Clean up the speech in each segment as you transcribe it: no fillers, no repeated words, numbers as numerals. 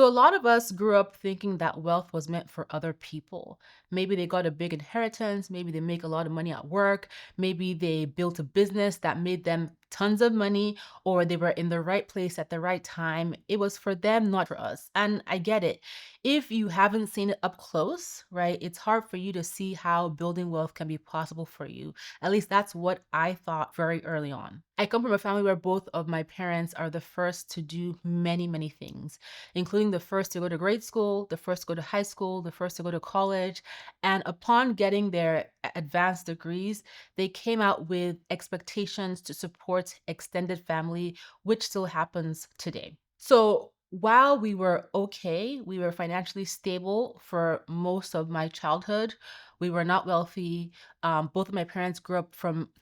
So, a lot of us grew up thinking that wealth was meant for other people. Maybe they got a big inheritance, maybe they make a lot of money at work, maybe they built a business that made them tons of money, or they were in the right place at the right time. It was for them, not for us. And I get it. If you haven't seen it up close, right, it's hard for you to see how building wealth can be possible for you. At least that's what I thought very early on. I come from a family where both of my parents are the first to do many, many things, including the first to go to grade school, the first to go to high school, the first to go to college. And upon getting their advanced degrees, they came out with expectations to support extended family, which still happens today. So while we were okay, we were financially stable for most of my childhood. We were not wealthy. Both of my parents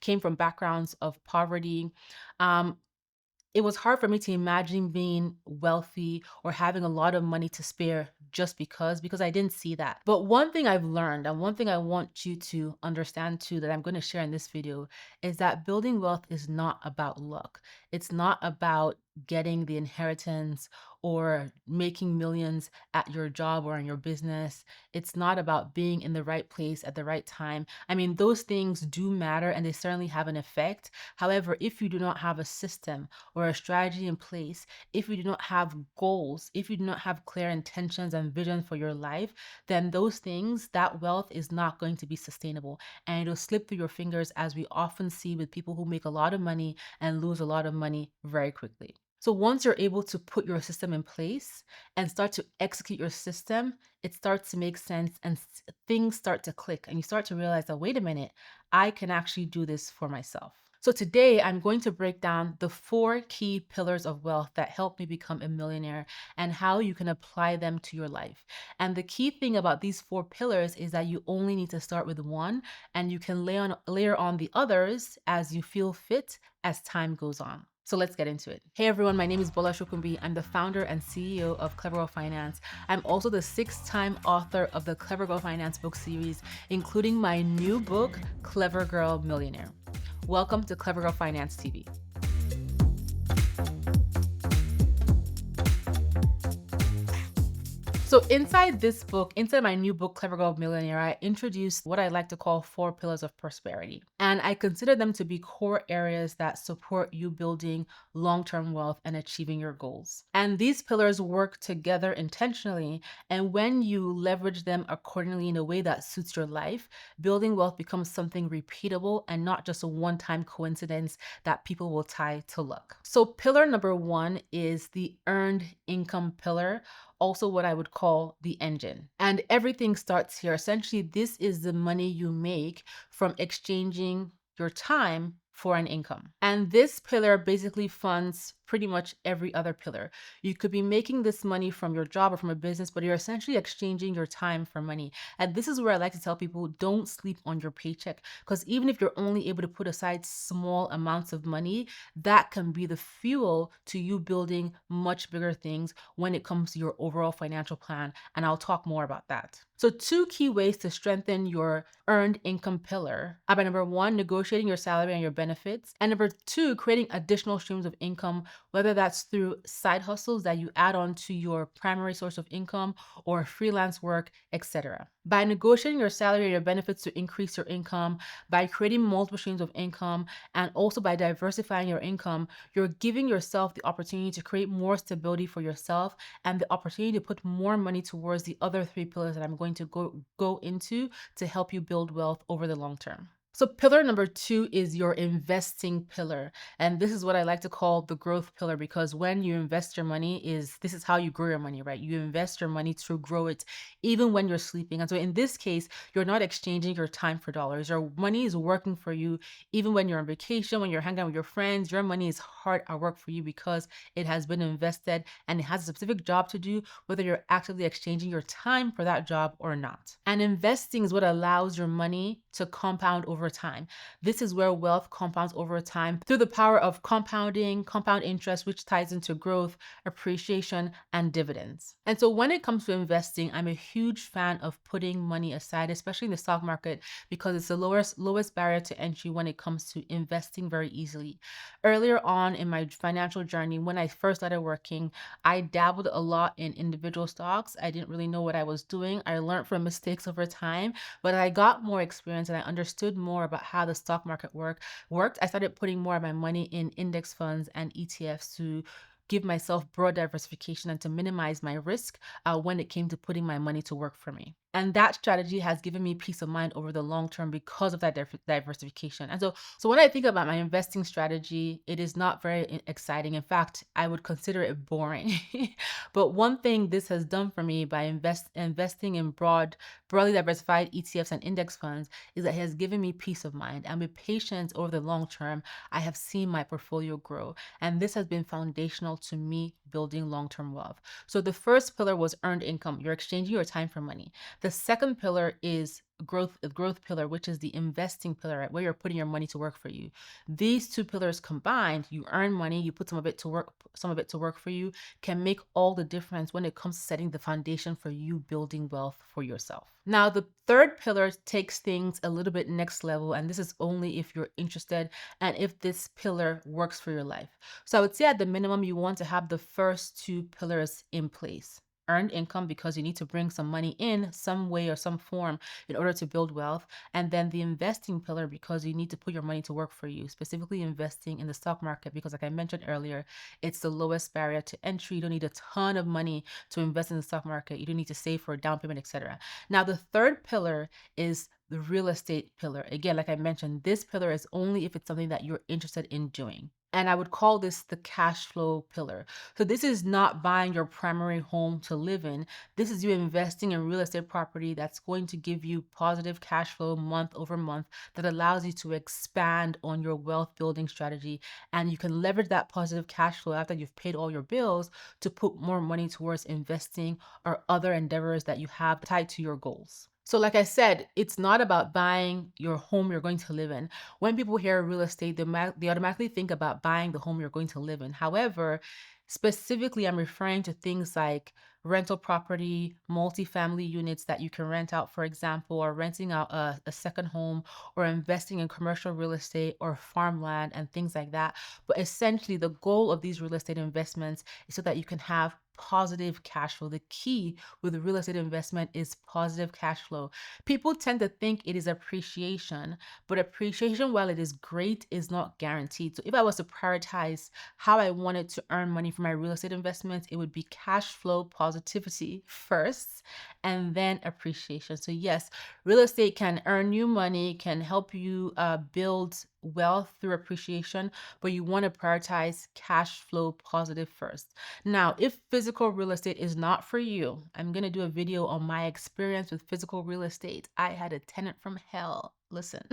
came from backgrounds of poverty. Um, it was hard for me to imagine being wealthy or having a lot of money to spare just because I didn't see that. But one thing I've learned and one thing I want you to understand too that I'm going to share in this video is that building wealth is not about luck. It's not about getting the inheritance or making millions at your job or in your business. It's not about being in the right place at the right time. I mean, those things do matter and they certainly have an effect. However, if you do not have a system or a strategy in place, if you do not have goals, if you do not have clear intentions and vision for your life, then those things, that wealth is not going to be sustainable and it'll slip through your fingers, as we often see with people who make a lot of money and lose a lot of money very quickly. So once you're able to put your system in place and start to execute your system, it starts to make sense and things start to click and you start to realize that, wait a minute, I can actually do this for myself. So today I'm going to break down the 4 key pillars of wealth that help me become a millionaire and how you can apply them to your life. And the key thing about these 4 pillars is that you only need to start with one and you can layer on the others as you feel fit as time goes on. So let's get into it. Hey everyone, my name is Bola Shokumbi. I'm the founder and CEO of Clever Girl Finance. I'm also the 6-time author of the Clever Girl Finance book series, including my new book, Clever Girl Millionaire. Welcome to Clever Girl Finance TV. So inside my new book, Clever Girl Millionaire, I introduced what I like to call 4 pillars of prosperity. And I consider them to be core areas that support you building long-term wealth and achieving your goals. And these pillars work together intentionally. And when you leverage them accordingly in a way that suits your life, building wealth becomes something repeatable and not just a one-time coincidence that people will tie to luck. So pillar number 1 is the earned income pillar, also what I would call the engine. And everything starts here. Essentially, this is the money you make from exchanging your time for an income. And this pillar basically funds pretty much every other pillar. You could be making this money from your job or from a business, but you're essentially exchanging your time for money. And this is where I like to tell people, don't sleep on your paycheck, because even if you're only able to put aside small amounts of money, that can be the fuel to you building much bigger things when it comes to your overall financial plan. And I'll talk more about that. So 2 key ways to strengthen your earned income pillar are by number 1, negotiating your salary and your benefits, and number 2, creating additional streams of income, whether that's through side hustles that you add on to your primary source of income or freelance work, etc. By negotiating your salary and your benefits to increase your income, by creating multiple streams of income, and also by diversifying your income, you're giving yourself the opportunity to create more stability for yourself and the opportunity to put more money towards the other 3 pillars that I'm going to go into to help you build wealth over the long term. So pillar number 2 is your investing pillar. And this is what I like to call the growth pillar, because when you invest your money, this is how you grow your money, right? You invest your money to grow it even when you're sleeping. And so in this case, you're not exchanging your time for dollars. Your money is working for you even when you're on vacation, when you're hanging out with your friends. Your money is hard at work for you because it has been invested and it has a specific job to do, whether you're actively exchanging your time for that job or not. And investing is what allows your money to compound over over time. This is where wealth compounds over time through the power of compounding, compound interest, which ties into growth, appreciation, and dividends. And so when it comes to investing, I'm a huge fan of putting money aside, especially in the stock market, because it's the lowest barrier to entry when it comes to investing very easily. Earlier on in my financial journey, when I first started working, I dabbled a lot in individual stocks. I didn't really know what I was doing. I learned from mistakes over time, but I got more experience and I understood more about how the stock market worked. I started putting more of my money in index funds and ETFs to give myself broad diversification and to minimize my risk when it came to putting my money to work for me. And that strategy has given me peace of mind over the long term because of that diversification. And so when I think about my investing strategy, it is not very exciting. In fact, I would consider it boring. But one thing this has done for me by investing in broadly diversified ETFs and index funds is that it has given me peace of mind. And with patience over the long term, I have seen my portfolio grow. And this has been foundational to me building long-term wealth. So the first pillar was earned income. You're exchanging your time for money. The second pillar is growth pillar, which is the investing pillar, right? Where you're putting your money to work for you. These two pillars combined, you earn money, you put some of it to work for you, can make all the difference when it comes to setting the foundation for you building wealth for yourself. Now, the third pillar takes things a little bit next level, and this is only if you're interested and if this pillar works for your life. So I would say at the minimum, you want to have the first two pillars in place. Earned income because you need to bring some money in some way or some form in order to build wealth. And then the investing pillar because you need to put your money to work for you, specifically investing in the stock market because, like I mentioned earlier, it's the lowest barrier to entry. You don't need a ton of money to invest in the stock market. You don't need to save for a down payment, etc. Now, the third pillar is the real estate pillar. Again, like I mentioned, this pillar is only if it's something that you're interested in doing. And I would call this the cash flow pillar. So this is not buying your primary home to live in. This is you investing in real estate property that's going to give you positive cash flow month over month that allows you to expand on your wealth building strategy. And you can leverage that positive cash flow after you've paid all your bills to put more money towards investing or other endeavors that you have tied to your goals. So like I said, it's not about buying your home you're going to live in. When people hear real estate, they automatically think about buying the home you're going to live in. However, specifically, I'm referring to things like rental property, multifamily units that you can rent out, for example, or renting out a second home, or investing in commercial real estate or farmland and things like that. But essentially, the goal of these real estate investments is so that you can have positive cash flow. The key with real estate investment is positive cash flow. People tend to think it is appreciation, but appreciation, while it is great, is not guaranteed. So if I was to prioritize how I wanted to earn money from my real estate investments, it would be cash flow positivity first and then appreciation. So yes, real estate can earn you money, can help you build wealth through appreciation, but you want to prioritize cash flow positive first. Now, if physical real estate is not for you, I'm going to do a video on my experience with physical real estate. I had a tenant from hell. Listen.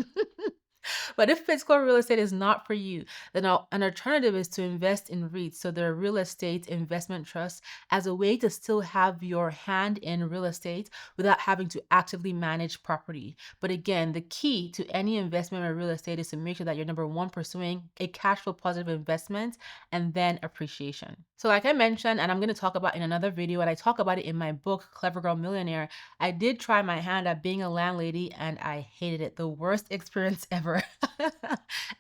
But if physical real estate is not for you, then an alternative is to invest in REITs. So they're real estate investment trusts as a way to still have your hand in real estate without having to actively manage property. But again, the key to any investment in real estate is to make sure that you're number one, pursuing a cash flow positive investment and then appreciation. So like I mentioned, and I'm going to talk about in another video, and I talk about it in my book, Clever Girl Millionaire, I did try my hand at being a landlady and I hated it. The worst experience ever.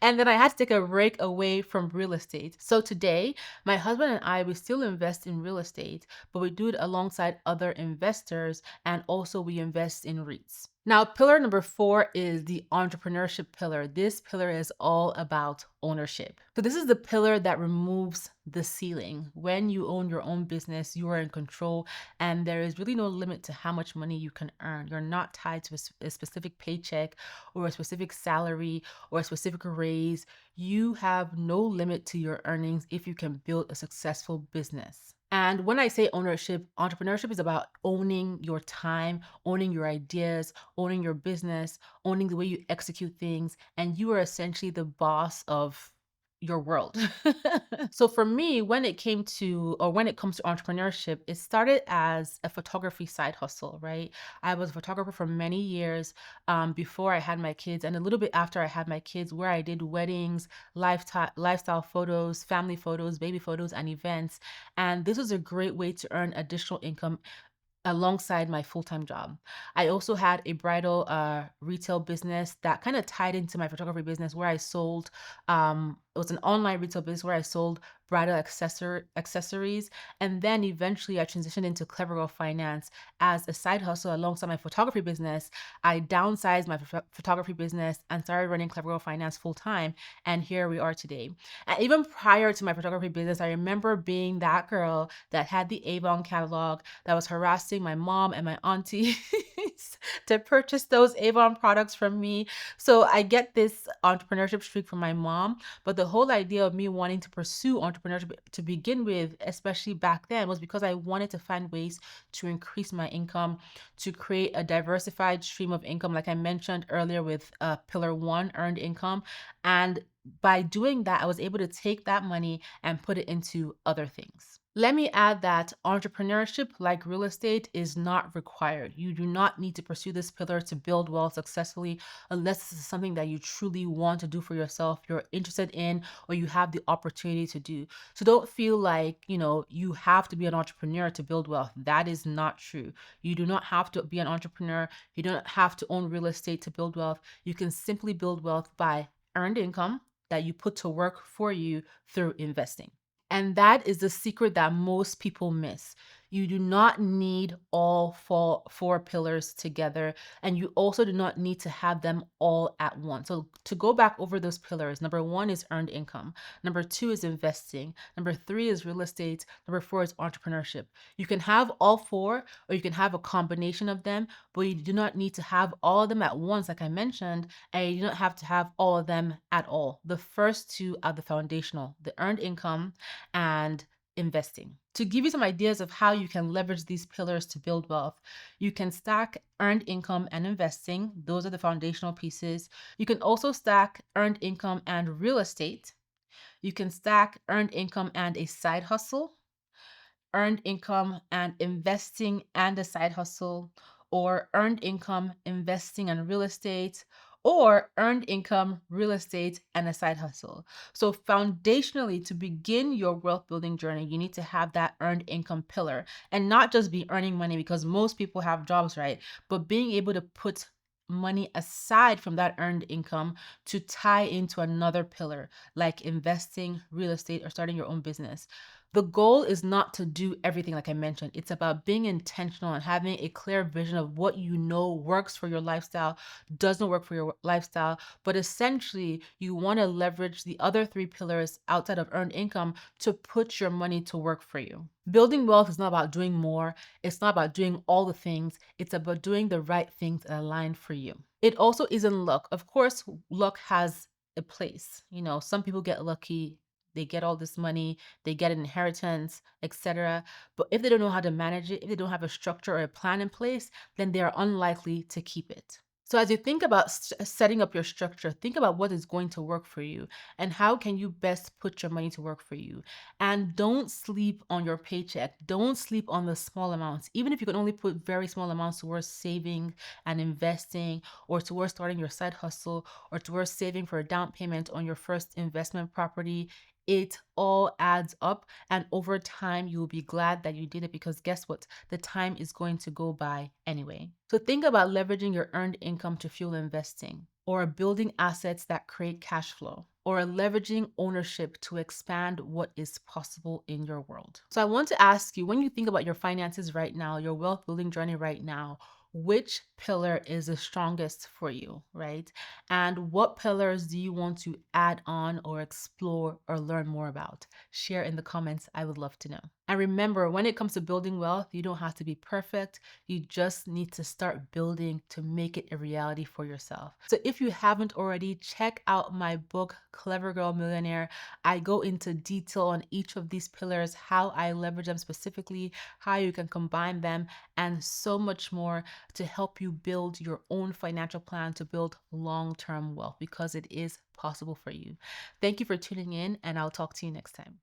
And then I had to take a break away from real estate. So today, my husband and I, we still invest in real estate, but we do it alongside other investors and also we invest in REITs. Now, pillar number 4 is the entrepreneurship pillar. This pillar is all about ownership. So this is the pillar that removes the ceiling. When you own your own business, you are in control and there is really no limit to how much money you can earn. You're not tied to a specific paycheck or a specific salary or a specific raise. You have no limit to your earnings if you can build a successful business. And when I say ownership, entrepreneurship is about owning your time, owning your ideas, owning your business, owning the way you execute things. And you are essentially the boss of your world. So for me, when it came to, or when it comes to entrepreneurship, it started as a photography side hustle, right? I was a photographer for many years before I had my kids, and a little bit after I had my kids, where I did weddings, lifestyle photos, family photos, baby photos, and events. And this was a great way to earn additional income alongside my full-time job. I also had a bridal retail business that kind of tied into my photography business, where I sold it was an online retail business where I sold bridal accessories. And then eventually I transitioned into Clever Girl Finance as a side hustle alongside my photography business. I downsized my photography business and started running Clever Girl Finance full time. And here we are today. And even prior to my photography business, I remember being that girl that had the Avon catalog, that was harassing my mom and my aunties to purchase those Avon products from me. So I get this entrepreneurship streak from my mom, but the whole idea of me wanting to pursue entrepreneurship to begin with, especially back then, was because I wanted to find ways to increase my income, to create a diversified stream of income, like I mentioned earlier with pillar one, earned income. And by doing that, I was able to take that money and put it into other things. Let me add that entrepreneurship, like real estate, is not required. You do not need to pursue this pillar to build wealth successfully unless this is something that you truly want to do for yourself, you're interested in, or you have the opportunity to do. So don't feel like, you have to be an entrepreneur to build wealth. That is not true. You do not have to be an entrepreneur. You don't have to own real estate to build wealth. You can simply build wealth by earned income that you put to work for you through investing. And that is the secret that most people miss. You do not need all four pillars together, and you also do not need to have them all at once. So, to go back over those pillars, number one is earned income, number two is investing, number three is real estate, number four is entrepreneurship. You can have all four, or you can have a combination of them, but you do not need to have all of them at once, like I mentioned, and you don't have to have all of them at all. The first two are the foundational, the earned income and investing. To give you some ideas of how you can leverage these pillars to build wealth, you can stack earned income and investing. Those are the foundational pieces. You can also stack earned income and real estate. You can stack earned income and a side hustle, earned income and investing and a side hustle, or earned income, investing and real estate, or earned income, real estate, and a side hustle. So, foundationally, to begin your wealth building journey, you need to have that earned income pillar and not just be earning money, because most people have jobs, right? But being able to put money aside from that earned income to tie into another pillar like investing, real estate, or starting your own business. The goal is not to do everything like I mentioned. It's about being intentional and having a clear vision of what you know works for your lifestyle, doesn't work for your lifestyle. But essentially, you want to leverage the other three pillars outside of earned income to put your money to work for you. Building wealth is not about doing more. It's not about doing all the things. It's about doing the right things that align for you. It also isn't luck. Of course, luck has a place. Some people get lucky, they get all this money, they get an inheritance, etc. But if they don't know how to manage it, if they don't have a structure or a plan in place, then they are unlikely to keep it. So as you think about setting up your structure, think about what is going to work for you and how can you best put your money to work for you. And don't sleep on your paycheck. Don't sleep on the small amounts. Even if you can only put very small amounts towards saving and investing, or towards starting your side hustle, or towards saving for a down payment on your first investment property, it all adds up. And over time, you will be glad that you did it, because guess what? The time is going to go by anyway. So think about leveraging your earned income to fuel investing, or building assets that create cash flow, or leveraging ownership to expand what is possible in your world. So I want to ask you, when you think about your finances right now, your wealth building journey right now, which pillar is the strongest for you, right? And what pillars do you want to add on or explore or learn more about? Share in the comments. I would love to know. And remember, when it comes to building wealth, you don't have to be perfect. You just need to start building to make it a reality for yourself. So if you haven't already, check out my book, Clever Girl Millionaire. I go into detail on each of these pillars, how I leverage them specifically, how you can combine them, and so much more to help you build your own financial plan to build long-term wealth, because it is possible for you. Thank you for tuning in, and I'll talk to you next time.